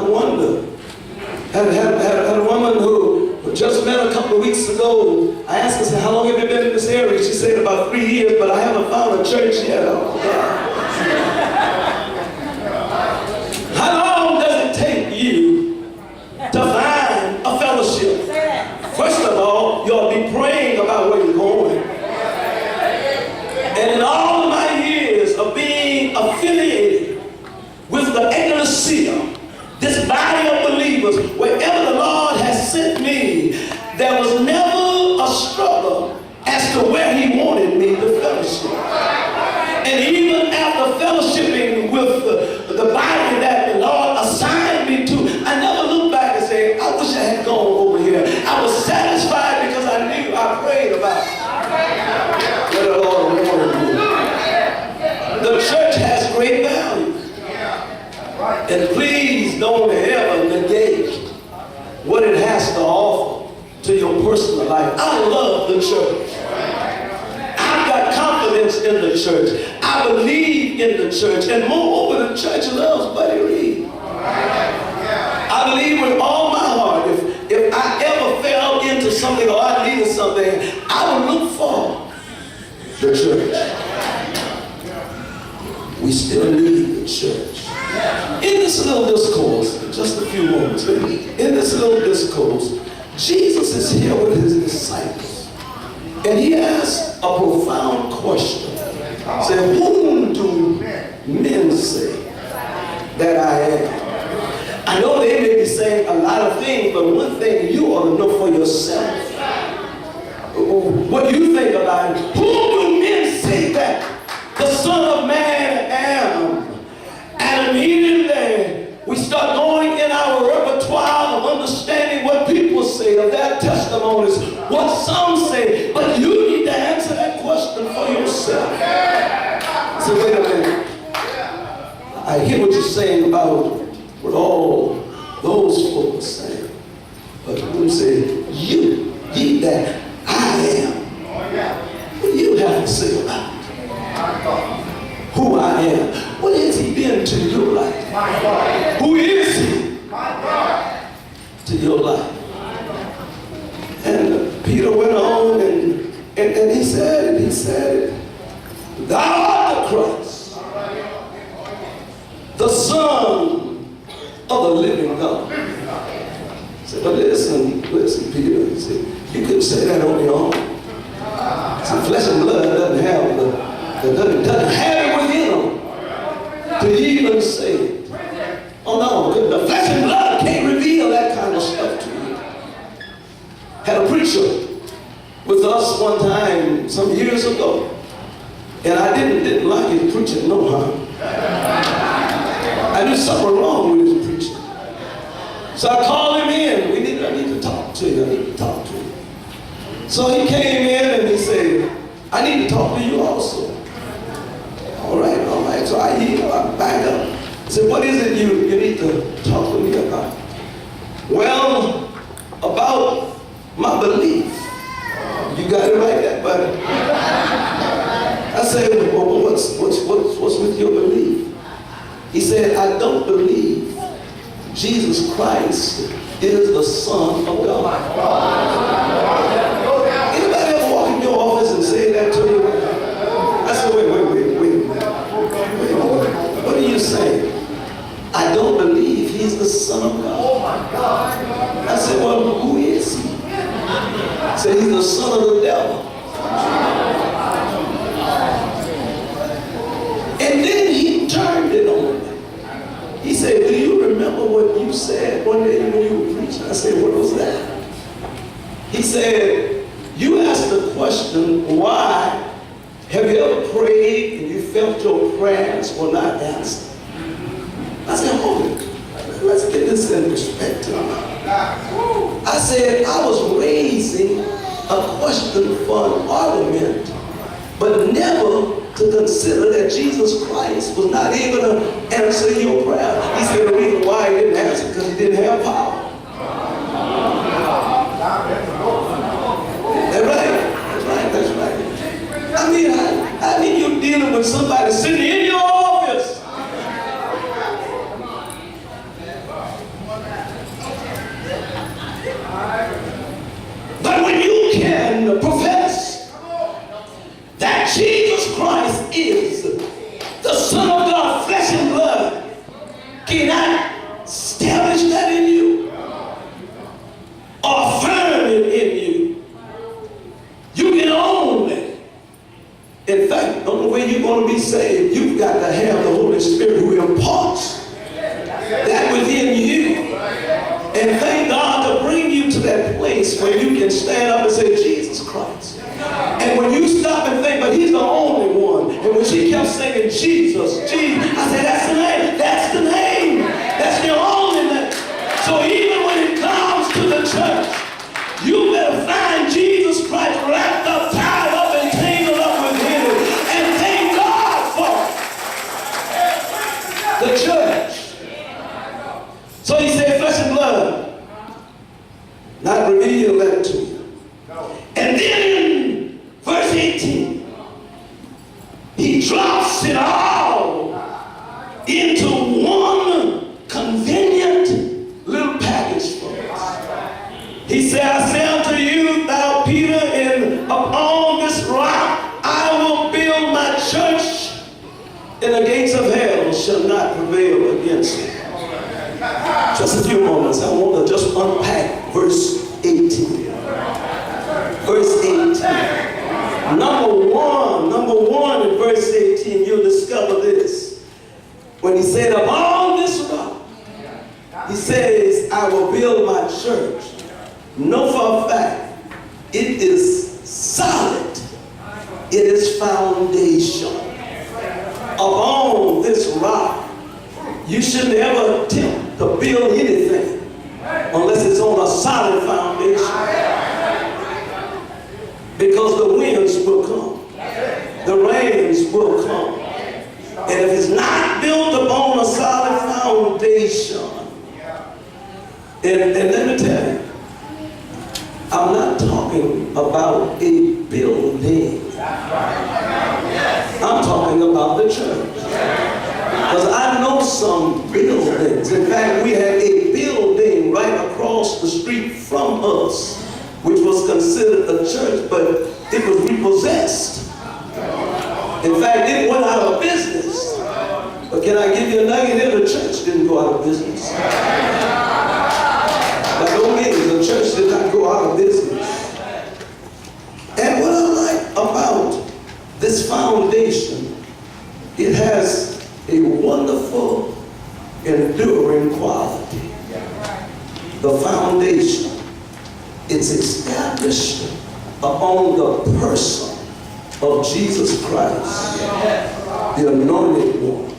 wonder. Had a woman who just met a couple of weeks ago. I asked her, I said, how long have you been in this area? She said about 3 years, but I haven't found a church yet. Oh, God. How long does it take you to find a fellowship? First of all, you ought to be praying about where you're going. And in all of my years of being affiliated with the ecclesia, this body of believers, wherever the Lord has sent me, there was never a struggle as to where He wanted me to fellowship. And even after fellowshipping with the body that the Lord assigned me to, I never looked back and said, I wish I had gone over here. I was satisfied because I knew I prayed about what the Lord wanted me. The church has great value. And please don't ever negate what it has to offer to your personal life. I love the church. I've got confidence in the church. I believe in the church. And moreover, the church loves Buddy Reed. I believe with all my heart, if I ever fell into something or I needed something, I would look for the church. We still need the church. In this little discourse, just a few moments, in this little discourse, Jesus is here with his disciples. And he asks a profound question. He said, whom do men say that I am? I know they may be saying a lot of things, but one thing you ought to know for yourself. What you think about it. Whom do men say that the Son of Man am? And immediately we start going in our repertoire of understanding what people say, of their testimonies, what some say. But you need to answer that question for yourself. So wait a minute. I hear what you're saying about what all those folks are saying. But when you say, you, ye that I am, what do you have to say about it? Who I am. What has he been to your life? Who is he to your life? And Peter went on and he said, thou art the Christ, the Son of the living God. He said, but listen, Peter. He said, you couldn't say that on your own. See, flesh and blood doesn't have it within them to even say it. Oh no, the flesh and blood can't reveal that kind of stuff to you. Had a preacher with us one time some years ago, and I didn't like his preaching no how. I knew something wrong with his preaching. So I called him in. I need to talk to you. So he came in and he said, I need to talk to you also. All right. So I back up. I said, what is it you need to talk to me about? Well, about my belief. You got it right there, buddy. I said, well, what's with your belief? He said, I don't believe Jesus Christ is the Son of God. Anybody ever walk in your office and say that to you? I said, wait. What are you saying? I don't believe he's the Son of God. Oh my God. I said, well, who is he? He said, he's the son of the devil. And then he turned it on me. He said, do you remember what you said one day when you were preaching? I said, what was that? He said, you asked the question, why have you ever prayed and you felt your prayers were not answered? I said, hold it. Let's get this in perspective. I said, I was raising a question for an argument, but never to consider that Jesus Christ was not able to answer your prayer. He said the reason why he didn't answer because he didn't have power. That's right. I mean you're dealing with somebody sitting in your office Can I establish that in you? Or affirm it in you? You can only, in fact, the only way you're going to be saved, you've got to have the Holy Spirit who imparts that within you. And thank God to bring you to that place where you can stand up and say, Jesus Christ. And when you stop and think, but he's the only one. And when she kept singing, Jesus, Jesus, I said, that's the name. That's the name. That's the only name. So even when it comes to the church, you better find Jesus Christ wrapped up, tied up, and tangled up with him. And thank God for the church. So he said, flesh and blood, not reveal that to you. And then in verse 18, he drops it all into one convenient little package for us. He said, I say unto you, thou Peter, and upon this rock I will build my church, and the gates of hell shall not prevail against it. Just a few moments, I want to just unpack verse 18. Verse 18. Number one in verse 18, you'll discover this. When he said, upon this rock, he says, I will build my church. Know for a fact, it is solid. It is foundation. Upon this rock, you should never attempt to build anything unless it's on a solid foundation. Because the winds will come. The rains will come. And if it's not built upon a solid foundation, and let me tell you, I'm not talking about a building. I'm talking about the church. Because I know some buildings. In fact, we had a building right across the street from us, which was considered a church, but it was repossessed. In fact, it went out of business. But can I give you a nugget? The church didn't go out of business. By no means, the church did not go out of business. And what I like about this foundation, it has a wonderful, enduring quality. The foundation, it's established upon the person of Jesus Christ, the anointed one.